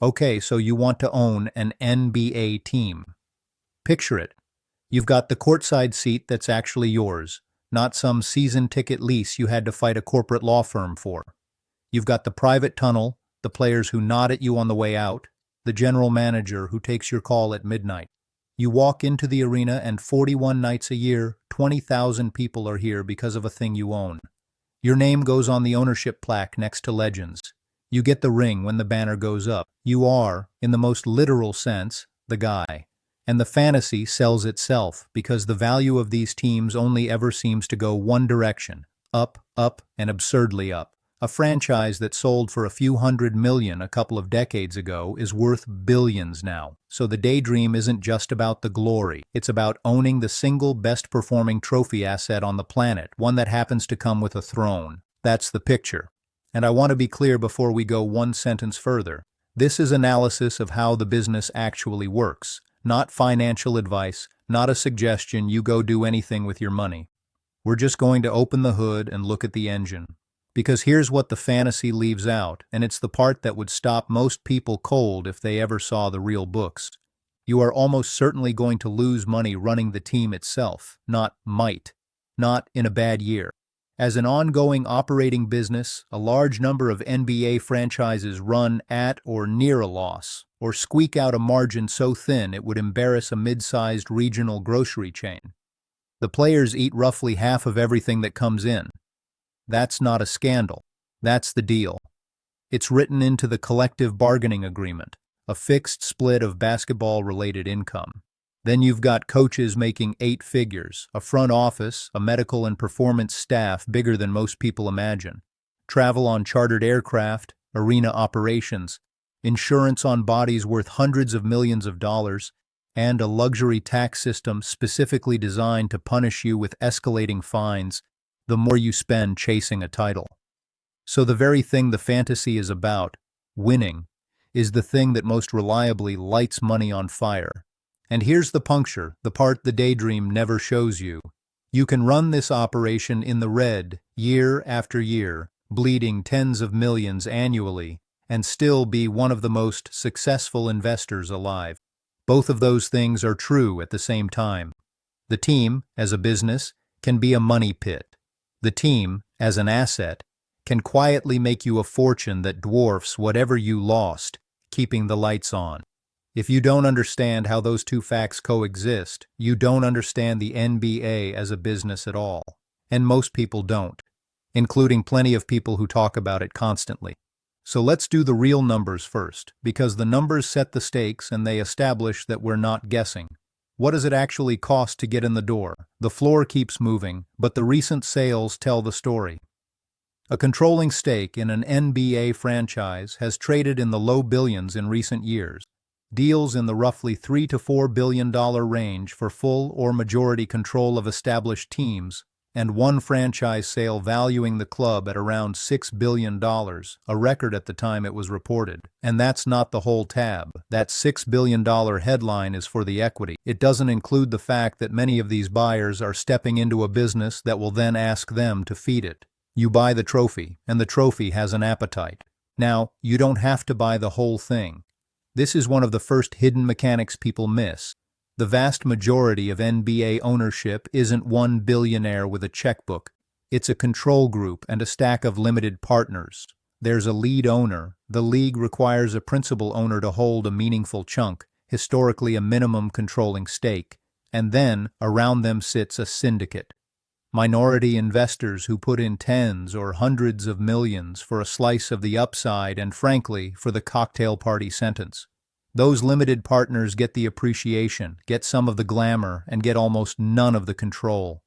Okay, so you want to own an NBA team. Picture it. You've got the courtside seat that's actually yours, not some season ticket lease you had to fight a corporate law firm for. You've got the private tunnel, the players who nod at you on the way out, the general manager who takes your call at midnight. You walk into the arena and 41 nights a year, 20,000 people are here because of a thing you own. Your name goes on the ownership plaque next to legends. You get the ring when the banner goes up. You are, in the most literal sense, the guy. And the fantasy sells itself because the value of these teams only ever seems to go one direction, up, up, and absurdly up. A franchise that sold for a few $100 million a couple of decades ago is worth billions now. So the daydream isn't just about the glory. It's about owning the single best performing trophy asset on the planet, one that happens to come with a throne. That's the picture. And I want to be clear before we go one sentence further. This is analysis of how the business actually works, not financial advice, not a suggestion you go do anything with your money. We're just going to open the hood and look at the engine. Because here's what the fantasy leaves out, and it's the part that would stop most people cold if they ever saw the real books. You are almost certainly going to lose money running the team itself, not might, not in a bad year. As an ongoing operating business, a large number of NBA franchises run at or near a loss, or squeak out a margin so thin it would embarrass a mid-sized regional grocery chain. The players eat roughly half of everything that comes in. That's not a scandal. That's the deal. It's written into the collective bargaining agreement, a fixed split of basketball-related income. Then you've got coaches making 8 figures, a front office, a medical and performance staff bigger than most people imagine, travel on chartered aircraft, arena operations, insurance on bodies worth hundreds of millions of dollars, and a luxury tax system specifically designed to punish you with escalating fines the more you spend chasing a title. So the very thing the fantasy is about, winning, is the thing that most reliably lights money on fire. And here's the puncture, the part the daydream never shows you. You can run this operation in the red, year after year, bleeding tens of millions annually, and still be one of the most successful investors alive. Both of those things are true at the same time. The team, as a business, can be a money pit. The team, as an asset, can quietly make you a fortune that dwarfs whatever you lost, keeping the lights on. If you don't understand how those two facts coexist, you don't understand the NBA as a business at all. And most people don't, including plenty of people who talk about it constantly. So let's do the real numbers first, because the numbers set the stakes and they establish that we're not guessing. What does it actually cost to get in the door? The floor keeps moving, but the recent sales tell the story. A controlling stake in an NBA franchise has traded in the low billions in recent years. Deals in the roughly $3 to $4 billion range for full or majority control of established teams, and one franchise sale valuing the club at around $6 billion, a record at the time it was reported. And that's not the whole tab. That $6 billion headline is for the equity. It doesn't include the fact that many of these buyers are stepping into a business that will then ask them to feed it. You buy the trophy, and the trophy has an appetite. Now, you don't have to buy the whole thing. This is one of the first hidden mechanics people miss. The vast majority of NBA ownership isn't one billionaire with a checkbook. It's a control group and a stack of limited partners. There's a lead owner. The league requires a principal owner to hold a meaningful chunk, historically a minimum controlling stake. And then, around them sits a syndicate. Minority investors who put in tens or hundreds of millions for a slice of the upside and, frankly, for the cocktail party sentence. Those limited partners get the appreciation, get some of the glamour, and get almost none of the control.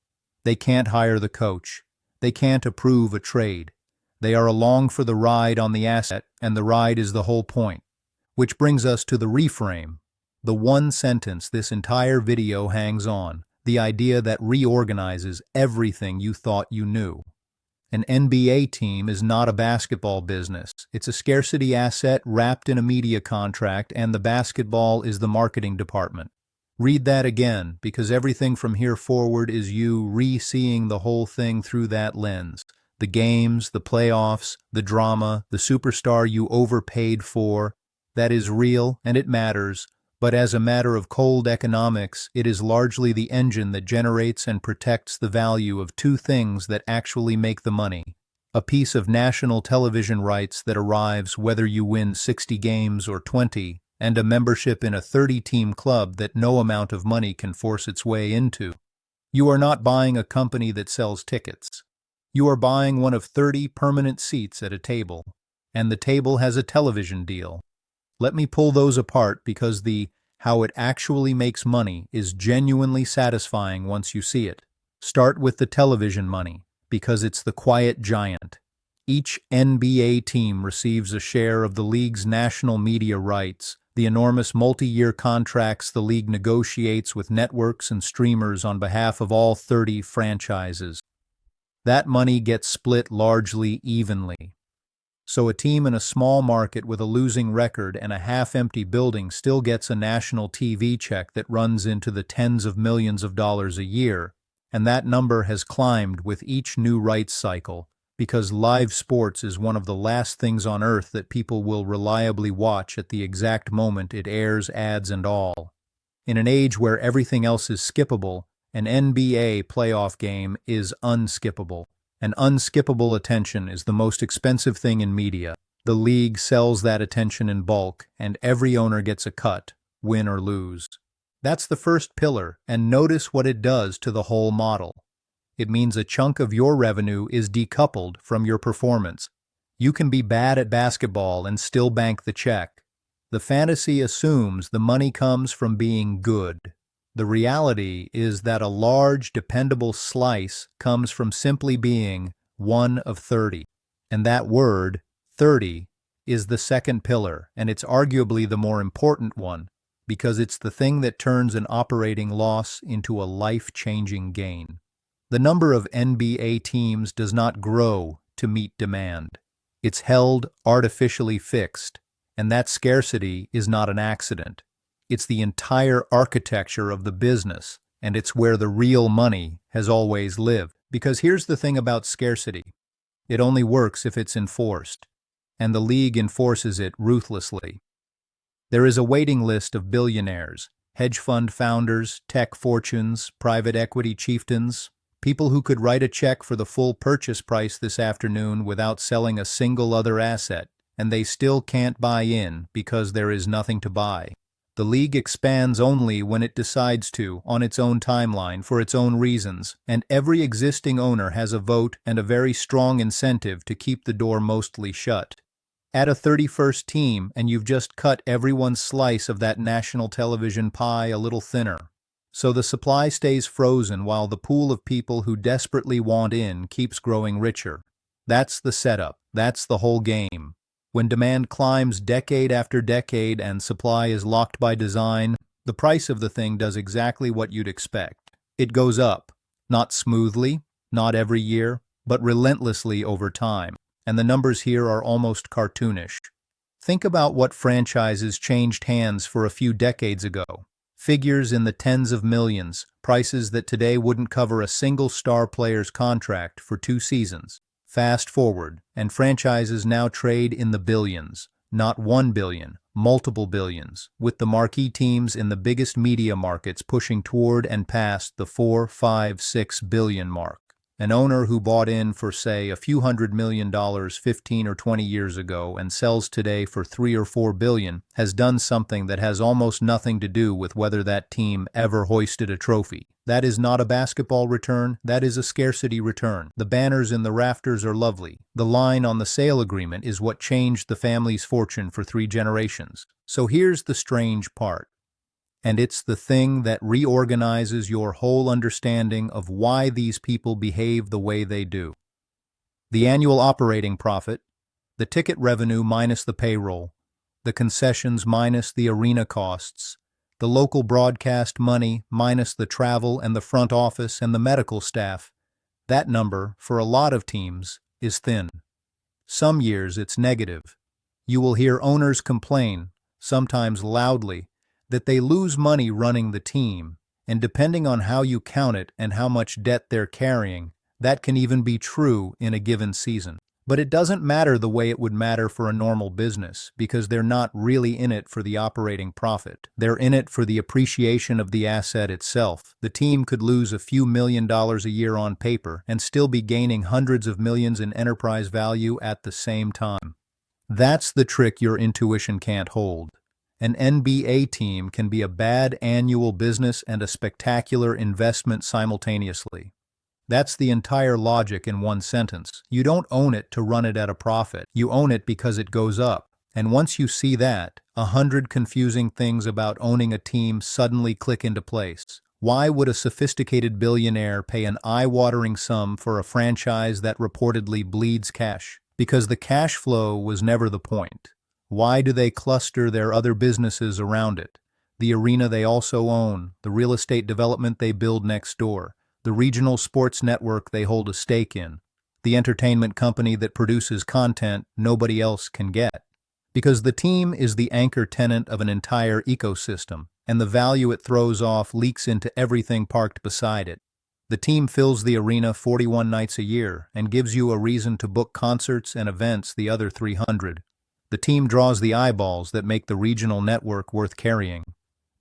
They can't hire the coach. They can't approve a trade. They are along for the ride on the asset, and the ride is the whole point. Which brings us to the reframe, the one sentence this entire video hangs on. The idea that reorganizes everything you thought you knew. An NBA team is not a basketball business. It's a scarcity asset wrapped in a media contract, and the basketball is the marketing department. Read that again, because everything from here forward is you re-seeing the whole thing through that lens. The games, the playoffs, the drama, the superstar you overpaid for. That is real and it matters, but as a matter of cold economics, it is largely the engine that generates and protects the value of two things that actually make the money. A piece of national television rights that arrives whether you win 60 games or 20, and a membership in a 30-team club that no amount of money can force its way into. You are not buying a company that sells tickets. You are buying one of 30 permanent seats at a table, and the table has a television deal. Let me pull those apart because the how it actually makes money is genuinely satisfying once you see it. Start with the television money, because it's the quiet giant. Each NBA team receives a share of the league's national media rights, the enormous multi-year contracts the league negotiates with networks and streamers on behalf of all 30 franchises. That money gets split largely evenly. So a team in a small market with a losing record and a half-empty building still gets a national TV check that runs into the tens of millions of dollars a year, and that number has climbed with each new rights cycle, because live sports is one of the last things on earth that people will reliably watch at the exact moment it airs, ads and all. In an age where everything else is skippable, an NBA playoff game is unskippable. And unskippable attention is the most expensive thing in media. The league sells that attention in bulk, and every owner gets a cut, win or lose. That's the first pillar, and notice what it does to the whole model. It means a chunk of your revenue is decoupled from your performance. You can be bad at basketball and still bank the check. The fantasy assumes the money comes from being good. The reality is that a large, dependable slice comes from simply being one of 30. And that word, 30, is the second pillar, and it's arguably the more important one, because it's the thing that turns an operating loss into a life-changing gain. The number of NBA teams does not grow to meet demand. It's held artificially fixed, and that scarcity is not an accident. It's the entire architecture of the business, and it's where the real money has always lived. Because here's the thing about scarcity. It only works if it's enforced, and the league enforces it ruthlessly. There is a waiting list of billionaires, hedge fund founders, tech fortunes, private equity chieftains, people who could write a check for the full purchase price this afternoon without selling a single other asset, and they still can't buy in because there is nothing to buy. The league expands only when it decides to, on its own timeline, for its own reasons, and every existing owner has a vote and a very strong incentive to keep the door mostly shut. Add a 31st team, and you've just cut everyone's slice of that national television pie a little thinner. So the supply stays frozen while the pool of people who desperately want in keeps growing richer. That's the setup. That's the whole game. When demand climbs decade after decade and supply is locked by design, the price of the thing does exactly what you'd expect. It goes up, not smoothly, not every year, but relentlessly over time, and the numbers here are almost cartoonish. Think about what franchises changed hands for a few decades ago. Figures in the tens of millions, prices that today wouldn't cover a single star player's contract for 2 seasons. Fast forward, and franchises now trade in the billions, not 1 billion, multiple billions, with the marquee teams in the biggest media markets pushing toward and past the 4, 5, 6 billion mark. An owner who bought in for, say, a few $100 million 15 or 20 years ago and sells today for 3 or 4 billion has done something that has almost nothing to do with whether that team ever hoisted a trophy. That is not a basketball return, that is a scarcity return. The banners in the rafters are lovely. The line on the sale agreement is what changed the family's fortune for 3 generations. So here's the strange part. And it's the thing that reorganizes your whole understanding of why these people behave the way they do. The annual operating profit, the ticket revenue minus the payroll, the concessions minus the arena costs, the local broadcast money minus the travel and the front office and the medical staff, that number, for a lot of teams, is thin. Some years it's negative. You will hear owners complain, sometimes loudly, that they lose money running the team, and depending on how you count it and how much debt they're carrying, that can even be true in a given season. But it doesn't matter the way it would matter for a normal business, because they're not really in it for the operating profit. They're in it for the appreciation of the asset itself. The team could lose a few $1,000,000 a year on paper and still be gaining hundreds of millions in enterprise value at the same time. That's the trick your intuition can't hold. An NBA team can be a bad annual business and a spectacular investment simultaneously. That's the entire logic in one sentence. You don't own it to run it at a profit. You own it because it goes up. And once you see that, 100 confusing things about owning a team suddenly click into place. Why would a sophisticated billionaire pay an eye-watering sum for a franchise that reportedly bleeds cash? Because the cash flow was never the point. Why do they cluster their other businesses around it? The arena they also own, the real estate development they build next door, the regional sports network they hold a stake in, the entertainment company that produces content nobody else can get. Because the team is the anchor tenant of an entire ecosystem, and the value it throws off leaks into everything parked beside it. The team fills the arena 41 nights a year and gives you a reason to book concerts and events the other 300. The team draws the eyeballs that make the regional network worth carrying.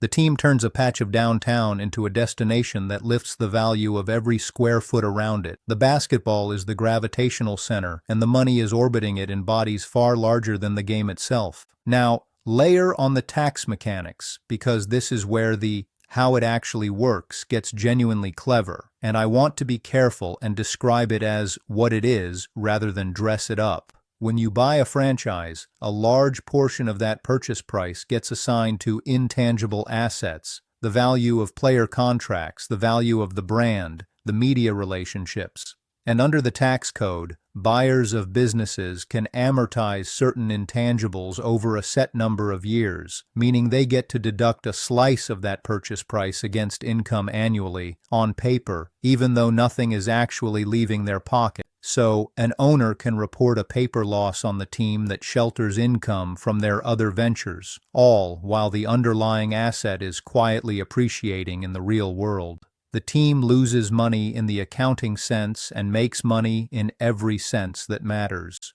The team turns a patch of downtown into a destination that lifts the value of every square foot around it. The basketball is the gravitational center, and the money is orbiting it in bodies far larger than the game itself. Now, layer on the tax mechanics, because this is where the how it actually works gets genuinely clever, and I want to be careful and describe it as what it is rather than dress it up. When you buy a franchise, a large portion of that purchase price gets assigned to intangible assets, the value of player contracts, the value of the brand, the media relationships. And under the tax code, buyers of businesses can amortize certain intangibles over a set number of years, meaning they get to deduct a slice of that purchase price against income annually, on paper, even though nothing is actually leaving their pocket. So, an owner can report a paper loss on the team that shelters income from their other ventures, all while the underlying asset is quietly appreciating in the real world. The team loses money in the accounting sense and makes money in every sense that matters.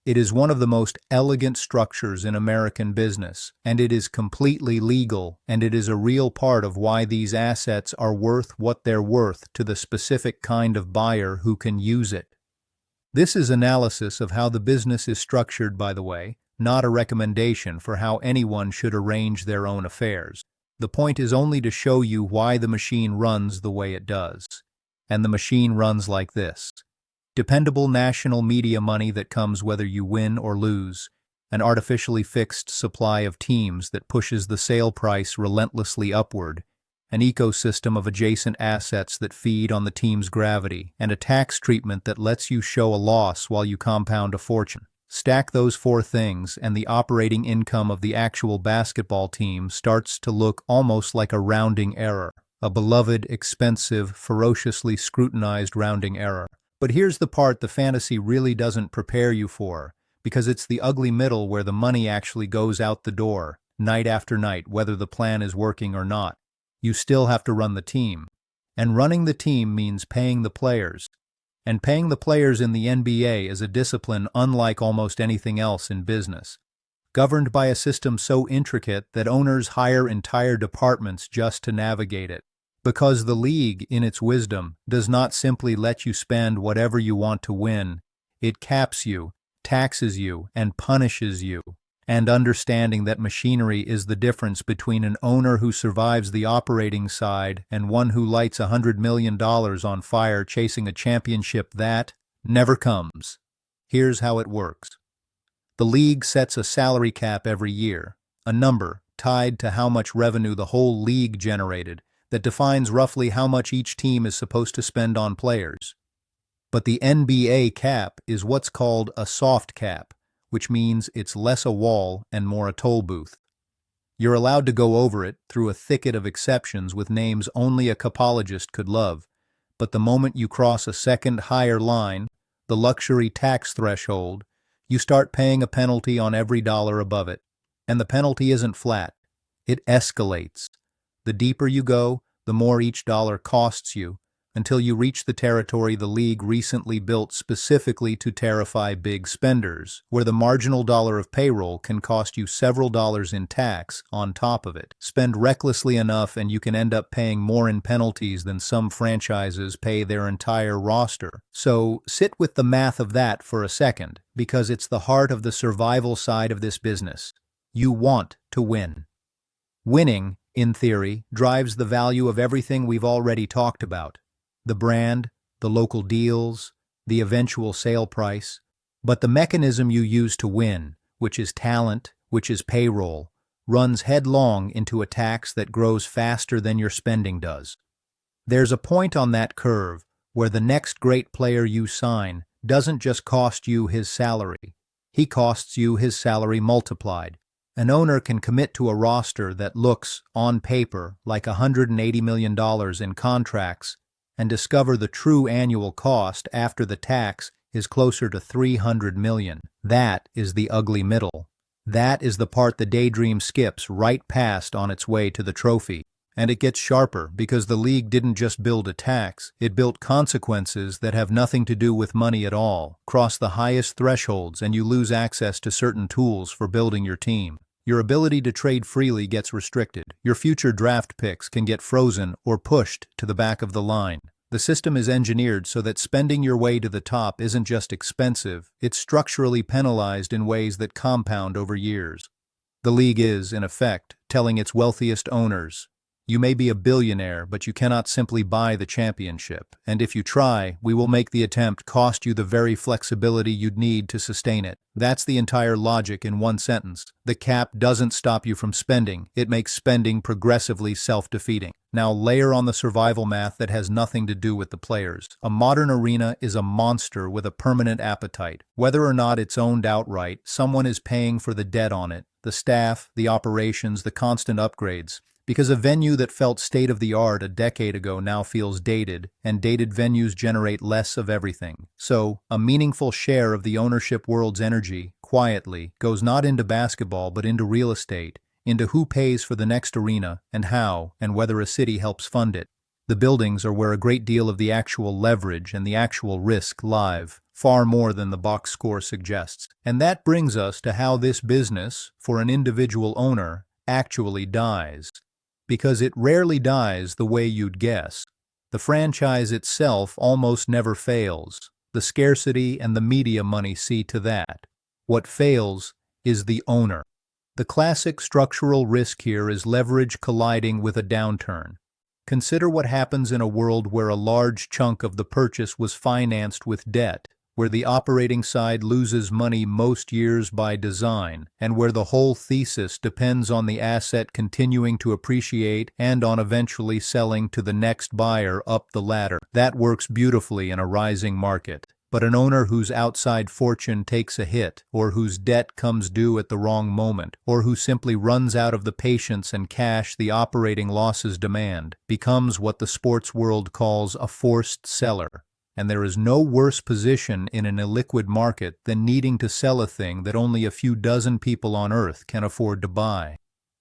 It is one of the most elegant structures in American business, and it is completely legal, and it is a real part of why these assets are worth what they're worth to the specific kind of buyer who can use it. This is analysis of how the business is structured, by the way, not a recommendation for how anyone should arrange their own affairs. The point is only to show you why the machine runs the way it does. And the machine runs like this. Dependable national media money that comes whether you win or lose, an artificially fixed supply of teams that pushes the sale price relentlessly upward, an ecosystem of adjacent assets that feed on the team's gravity, and a tax treatment that lets you show a loss while you compound a fortune. Stack those four things, and the operating income of the actual basketball team starts to look almost like a rounding error, a beloved, expensive, ferociously scrutinized rounding error. But here's the part the fantasy really doesn't prepare you for, because it's the ugly middle where the money actually goes out the door, night after night, whether the plan is working or not. You still have to run the team. And running the team means paying the players. And paying the players in the NBA is a discipline unlike almost anything else in business, governed by a system so intricate that owners hire entire departments just to navigate it. Because the league, in its wisdom, does not simply let you spend whatever you want to win. It caps you, taxes you, and punishes you. And understanding that machinery is the difference between an owner who survives the operating side and one who lights $100 million on fire chasing a championship that never comes. Here's how it works. The league sets a salary cap every year, a number tied to how much revenue the whole league generated that defines roughly how much each team is supposed to spend on players. But the NBA cap is what's called a soft cap, which means it's less a wall and more a toll booth. You're allowed to go over it through a thicket of exceptions with names only a capologist could love, but the moment you cross a second higher line, the luxury tax threshold, you start paying a penalty on every dollar above it. And the penalty isn't flat. It escalates. The deeper you go, the more each dollar costs you, until you reach the territory the league recently built specifically to terrify big spenders, where the marginal dollar of payroll can cost you several dollars in tax on top of it. Spend recklessly enough and you can end up paying more in penalties than some franchises pay their entire roster. So sit with the math of that for a second, because it's the heart of the survival side of this business. You want to win. Winning, in theory, drives the value of everything we've already talked about. The brand, the local deals, the eventual sale price. But the mechanism you use to win, which is talent, which is payroll, runs headlong into a tax that grows faster than your spending does. There's a point on that curve where the next great player you sign doesn't just cost you his salary. He costs you his salary multiplied. An owner can commit to a roster that looks, on paper, like $180 million in contracts and discover the true annual cost after the tax is closer to $300 million. That is the ugly middle. That is the part the daydream skips right past on its way to the trophy. And it gets sharper because the league didn't just build a tax, it built consequences that have nothing to do with money at all. Cross the highest thresholds and you lose access to certain tools for building your team. Your ability to trade freely gets restricted. Your future draft picks can get frozen or pushed to the back of the line. The system is engineered so that spending your way to the top isn't just expensive, it's structurally penalized in ways that compound over years. The league is, in effect, telling its wealthiest owners, you may be a billionaire, but you cannot simply buy the championship. And if you try, we will make the attempt cost you the very flexibility you'd need to sustain it. That's the entire logic in one sentence. The cap doesn't stop you from spending. It makes spending progressively self-defeating. Now layer on the survival math that has nothing to do with the players. A modern arena is a monster with a permanent appetite. Whether or not it's owned outright, someone is paying for the debt on it. The staff, the operations, the constant upgrades. Because a venue that felt state-of-the-art a decade ago now feels dated, and dated venues generate less of everything. So, a meaningful share of the ownership world's energy, quietly, goes not into basketball but into real estate, into who pays for the next arena, and how, and whether a city helps fund it. The buildings are where a great deal of the actual leverage and the actual risk live, far more than the box score suggests. And that brings us to how this business, for an individual owner, actually dies. Because it rarely dies the way you'd guess. The franchise itself almost never fails. The scarcity and the media money see to that. What fails is the owner. The classic structural risk here is leverage colliding with a downturn. Consider what happens in a world where a large chunk of the purchase was financed with debt, where the operating side loses money most years by design, and where the whole thesis depends on the asset continuing to appreciate and on eventually selling to the next buyer up the ladder. That works beautifully in a rising market. But an owner whose outside fortune takes a hit, or whose debt comes due at the wrong moment, or who simply runs out of the patience and cash the operating losses demand, becomes what the sports world calls a forced seller. And there is no worse position in an illiquid market than needing to sell a thing that only a few dozen people on Earth can afford to buy.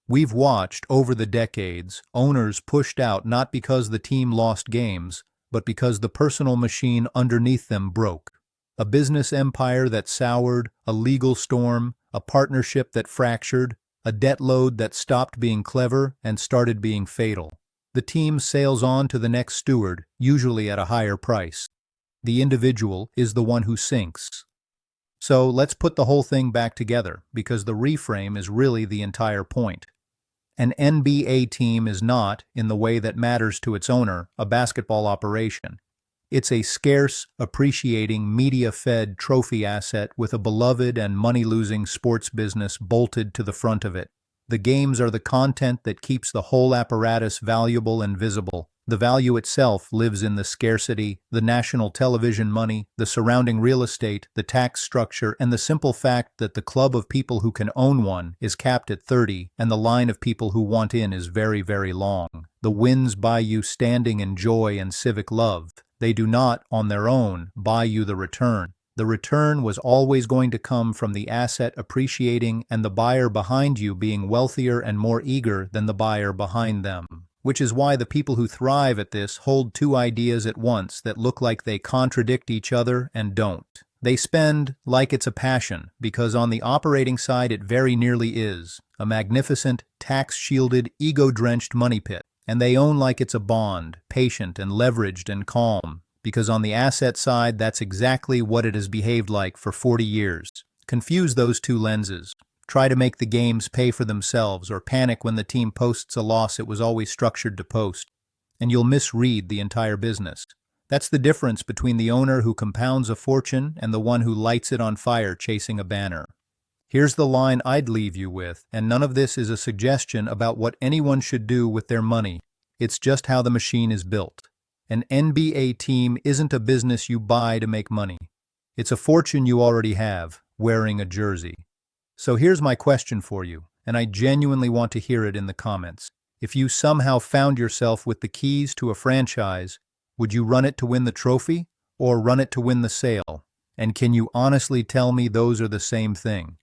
We've watched, over the decades, owners pushed out not because the team lost games, but because the personal machine underneath them broke. A business empire that soured, a legal storm, a partnership that fractured, a debt load that stopped being clever and started being fatal. The team sails on to the next steward, usually at a higher price. The individual is the one who sinks. So let's put the whole thing back together, because the reframe is really the entire point. An NBA team is not, in the way that matters to its owner, a basketball operation. It's a scarce, appreciating, media-fed trophy asset with a beloved and money-losing sports business bolted to the front of it. The games are the content that keeps the whole apparatus valuable and visible. The value itself lives in the scarcity, the national television money, the surrounding real estate, the tax structure, and the simple fact that the club of people who can own one is capped at 30, and the line of people who want in is very, very long. The wins buy you standing and joy and civic love. They do not, on their own, buy you the return. The return was always going to come from the asset appreciating and the buyer behind you being wealthier and more eager than the buyer behind them. which is why the people who thrive at this hold two ideas at once that look like they contradict each other and don't. They spend like it's a passion, because on the operating side it very nearly is, a magnificent, tax-shielded, ego-drenched money pit. And they own like it's a bond, patient and leveraged and calm, because on the asset side that's exactly what it has behaved like for 40 years. Confuse those two lenses. Try to make the games pay for themselves, or panic when the team posts a loss it was always structured to post, and you'll misread the entire business. That's the difference between the owner who compounds a fortune and the one who lights it on fire chasing a banner. Here's the line I'd leave you with, and none of this is a suggestion about what anyone should do with their money. It's just how the machine is built. An NBA team isn't a business you buy to make money. It's a fortune you already have, wearing a jersey. So here's my question for you, and I genuinely want to hear it in the comments. If you somehow found yourself with the keys to a franchise, would you run it to win the trophy, or run it to win the sale? And can you honestly tell me those are the same thing?